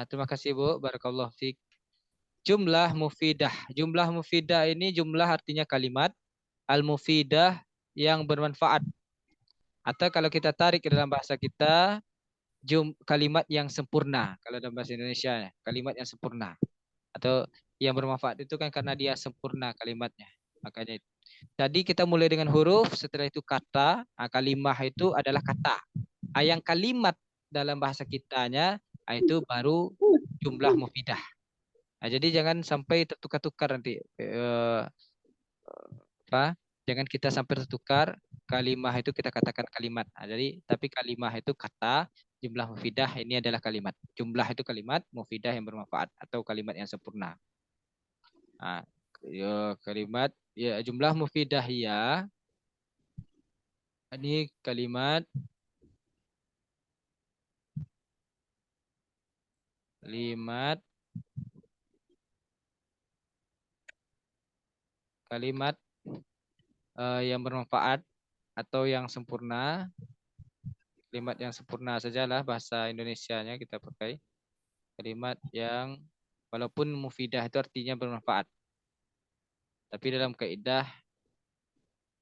Terima kasih, Bu. Barakallahu fiik. Jumlah mufidah. Jumlah mufidah ini jumlah artinya kalimat. Al-mufidah yang bermanfaat. Atau kalau kita tarik ke dalam bahasa kita, kalimat yang sempurna. Kalau dalam bahasa Indonesia, kalimat yang sempurna. Atau yang bermanfaat itu kan karena dia sempurna kalimatnya. Makanya itu. Tadi kita mulai dengan huruf, setelah itu kata. Kalimah itu adalah kata. Yang kalimat dalam bahasa kitanya, itu baru jumlah mufidah. Jadi jangan sampai tertukar-tukar nanti. Jangan kita sampai tertukar. kalimah itu kita katakan kalimat. Nah, jadi tapi kalimah itu kata, jumlah mufidah ini adalah kalimat. Jumlah itu kalimat, mufidah yang bermanfaat atau kalimat yang sempurna. Nah, kalimat ya jumlah mufidah ya. Ini kalimat yang bermanfaat atau yang sempurna. Kalimat yang sempurna sajalah bahasa Indonesianya kita pakai. Kalimat yang walaupun mufidah itu artinya bermanfaat. Tapi dalam kaidah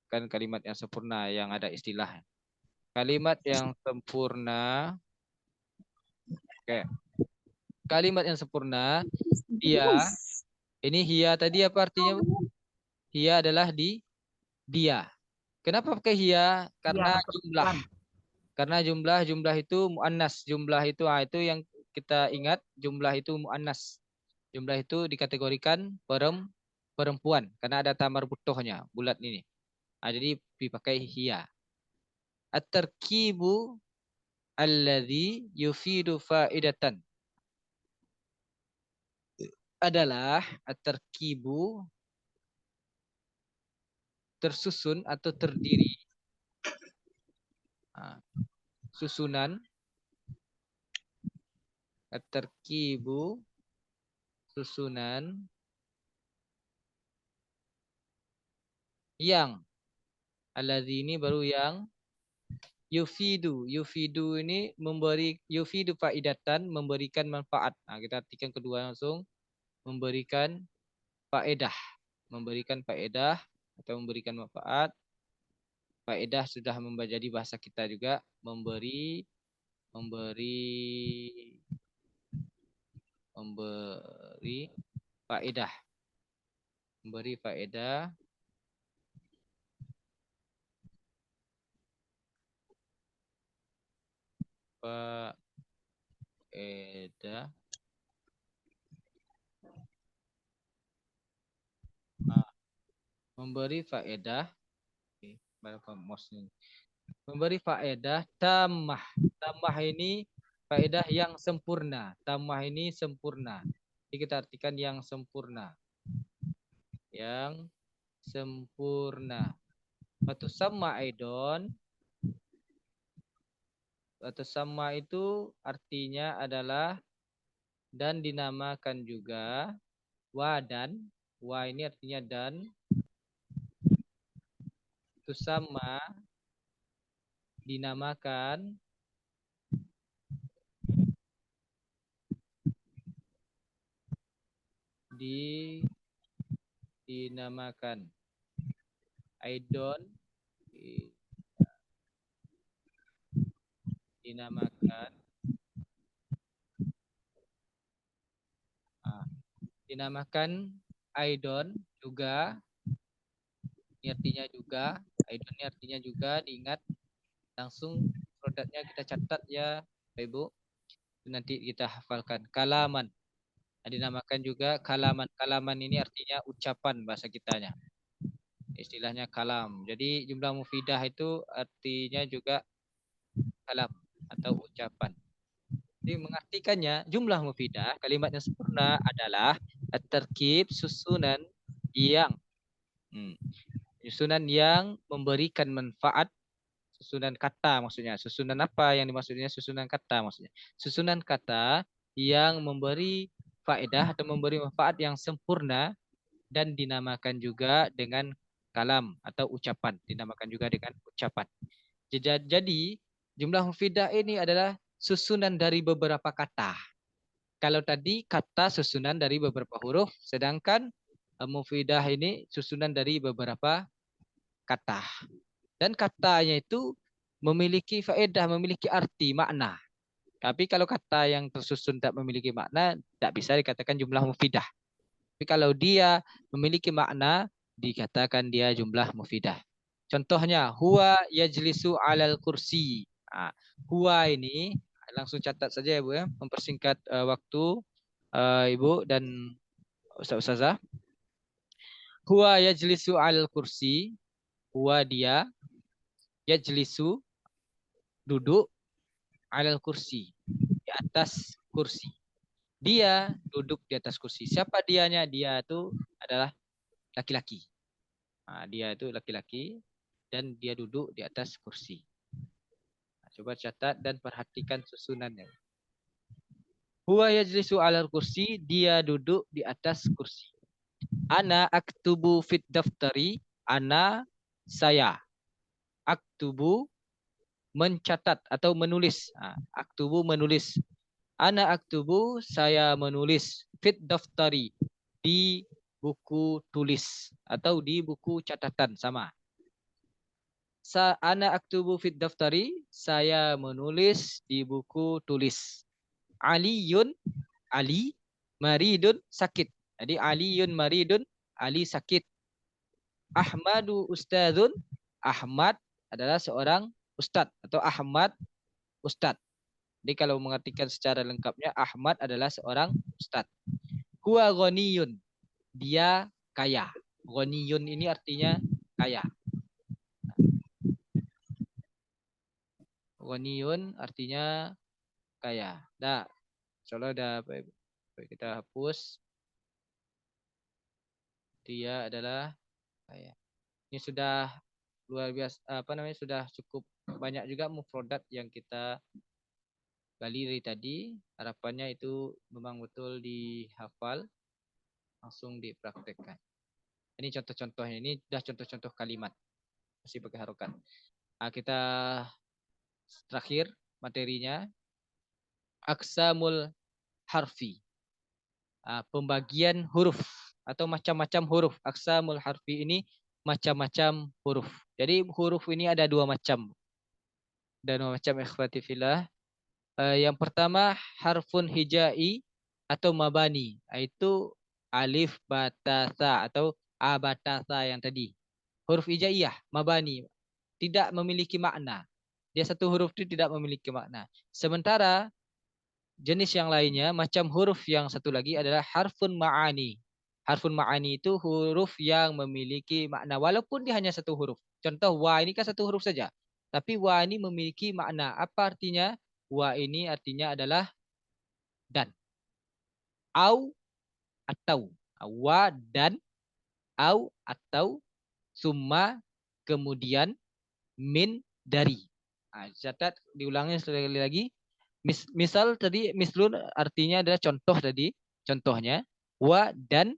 kan kalimat yang sempurna yang ada istilah. Kalimat yang sempurna. Oke. Kalimat yang sempurna dia. Ini hia tadi apa artinya? Hia adalah dia. Kenapa pakai hia? Karena jumlah. Karena jumlah itu muannas. Jumlah itu itu yang kita ingat, jumlah itu muannas. Jumlah itu dikategorikan perempuan karena ada tamar butohnya, bulat ini. Jadi dipakai hia. At-tarkibu alladhi yufidu faidatan adalah at-tarkibu tersusun atau terdiri. Susunan at-tarkibu susunan yang alladzi ini baru yang yufidu ini memberi yufidu faidatan memberikan manfaat. Nah, kita artikan kedua langsung memberikan faedah atau memberikan manfaat. Faedah sudah menjadi bahasa kita juga memberi faedah. Memberi faedah. Faedah. Memberi faedah. Memberi faedah tamah. Tamah ini faedah yang sempurna. Tamah ini sempurna. Jadi kita artikan yang sempurna. Yang sempurna. Batu sama aidon. Batu sama itu artinya adalah dan dinamakan juga wadan. Wa ini artinya dan. Itu sama dinamakan dinamakan aidon dinamakan aidon juga. Ini artinya juga, aidon ini artinya juga, diingat langsung produknya kita catat ya Bapak Ibu. Nanti kita hafalkan kalaman. Dinamakan juga kalaman. Kalaman ini artinya ucapan bahasa kitanya. Istilahnya kalam. Jadi jumlah mufidah itu artinya juga kalam atau ucapan. Jadi mengartikannya jumlah mufidah, kalimat yang sempurna adalah at-tarkib susunan yang memberikan manfaat. Susunan kata maksudnya. Susunan apa yang dimaksudnya? Susunan kata maksudnya. Susunan kata yang memberi faedah atau memberi manfaat yang sempurna dan dinamakan juga dengan kalam atau ucapan. Dinamakan juga dengan ucapan. Jadi jumlah mufidah ini adalah susunan dari beberapa kata. Kalau tadi kata susunan dari beberapa huruf, sedangkan mufidah ini susunan dari beberapa kata. Dan katanya itu memiliki faedah, memiliki arti, makna. Tapi kalau kata yang tersusun tak memiliki makna, tak bisa dikatakan jumlah mufidah. Tapi kalau dia memiliki makna, dikatakan dia jumlah mufidah. Contohnya, huwa yajlisu alal kursi. Huwa ini, langsung catat saja ya Bu ya, mempersingkat waktu Ibu dan Ustazah. Huwa yajlisu alal kursi. Huwa dia yajlisu, duduk, alal kursi, di atas kursi. Dia duduk di atas kursi. Siapa dianya? Dia itu adalah laki-laki. Dia itu laki-laki dan dia duduk di atas kursi. Coba catat dan perhatikan susunannya. Huwa yajlisu alal kursi, dia duduk di atas kursi. Ana aktubu fit daftari, ana saya. Aktubu mencatat atau menulis. Aktubu menulis. Ana aktubu, saya menulis. Fit daftari, di buku tulis atau di buku catatan, sama. Ana aktubu fit daftari, saya menulis di buku tulis. Aliyun, Ali, maridun, sakit. Jadi Aliyun maridun, Ali sakit. Ahmadu ustadzun, Ahmad adalah seorang ustadz atau Ahmad ustadz. Jadi kalau mengartikan secara lengkapnya, Ahmad adalah seorang ustadz. Huwa ghaniyun, dia kaya. Ghaniyun ini artinya kaya. Ghaniyun artinya kaya. Dah, insyaallah dah kita hapus. Dia adalah kaya. Ini sudah luar biasa, sudah cukup banyak juga mufradat yang kita gali dari tadi. Harapannya itu memang betul dihafal, langsung dipraktekkan. Ini contoh-contohnya, ini sudah contoh-contoh kalimat. Masih pakai harokat. Kita terakhir materinya, aksamul harfi. Pembagian huruf atau macam-macam huruf. Aksamul harfi ini macam-macam huruf. Jadi huruf ini ada dua macam. Dan dua macam, ikhwati fillah. Yang pertama harfun hijai atau mabani. Itu alif, batasa atau abatasa yang tadi. Huruf hijaiyah, mabani. Tidak memiliki makna. Dia satu huruf itu tidak memiliki makna. Sementara jenis yang lainnya, macam huruf yang satu lagi adalah harfun ma'ani. Harfun ma'ani itu huruf yang memiliki makna. Walaupun dia hanya satu huruf. Contoh, wa ini kan satu huruf saja. Tapi wa ini memiliki makna. Apa artinya? Wa ini artinya adalah dan. Au atau. Wa dan. Au atau. Summa kemudian. Min dari. Catat, diulangi sekali lagi. Misal tadi, mislun artinya adalah contoh tadi. Contohnya. Wa dan.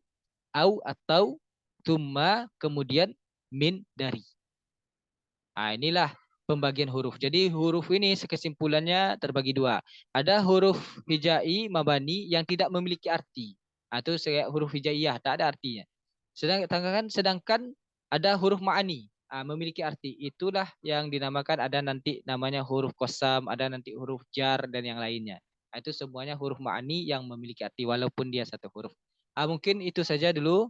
Au atau. Summa kemudian. Min dari. Inilah pembagian huruf. Jadi huruf ini kesimpulannya terbagi dua. Ada huruf hijai mabani yang tidak memiliki arti. Itu huruf hijaiyah, tak ada artinya. Sedangkan ada huruf ma'ani, memiliki arti. Itulah yang dinamakan, ada nanti namanya huruf qasam, ada nanti huruf jar dan yang lainnya. Itu semuanya huruf ma'ani yang memiliki arti walaupun dia satu huruf. Mungkin itu saja dulu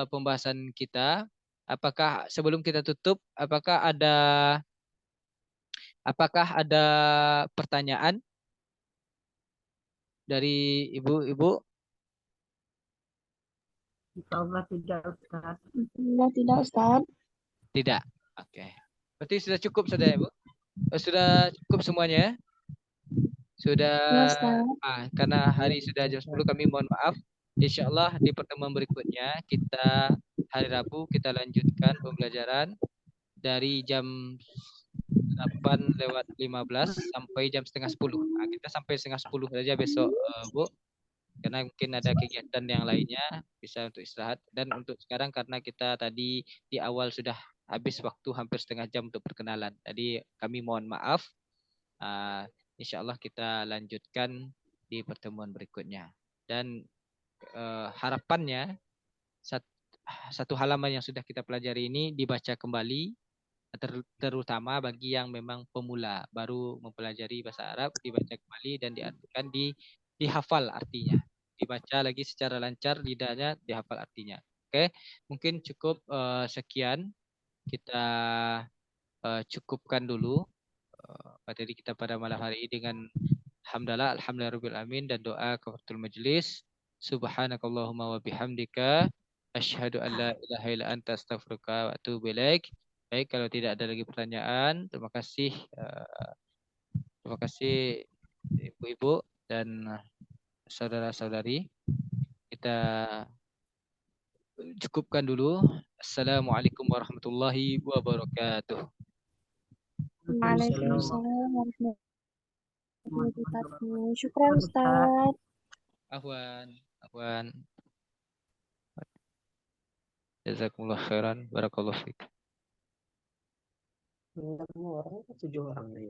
pembahasan kita. Apakah sebelum kita tutup, apakah ada pertanyaan dari ibu-ibu?
Insyaallah tidak, Ustaz.
Tidak, Ustaz.
Tidak. Oke. Berarti sudah cukup sudah, Ibu? Sudah cukup semuanya? Sudah.
Ya, Ustaz.
Karena hari sudah jam 10, kami mohon maaf. Insyaallah di pertemuan berikutnya kita hari Rabu kita lanjutkan pembelajaran dari jam 8:15 sampai jam 9:30. Kita sampai 9:30 saja besok, Bu. Karena mungkin ada kegiatan yang lainnya, bisa untuk istirahat. Dan untuk sekarang karena kita tadi di awal sudah habis waktu hampir setengah jam untuk perkenalan. Jadi kami mohon maaf. Insyaallah kita lanjutkan di pertemuan berikutnya. Dan harapannya satu halaman yang sudah kita pelajari ini dibaca kembali, terutama bagi yang memang pemula baru mempelajari bahasa Arab, dibaca kembali dan diartikan, dihafal artinya, dibaca lagi secara lancar, lidahnya dihafal artinya. Oke, mungkin cukup sekian, kita cukupkan dulu materi kita pada malam hari ini dengan hamdalah, alhamdulillahirabbil alamin, dan doa kafaratul majelis. Subhanakallahumma wa bihamdika asyhadu an la ilaha illa anta astaghfiruka wa atubu ilaik. Baik, kalau tidak ada lagi pertanyaan, terima kasih ibu-ibu dan saudara-saudari. Kita cukupkan dulu. Assalamualaikum warahmatullahi wabarakatuh.
Waalaikumsalam warahmatullahi wabarakatuh. Syukran Ustaz.
Afwan. Jazakumullah khairan. Barakallahu fiik.
Orang 7 orang nih.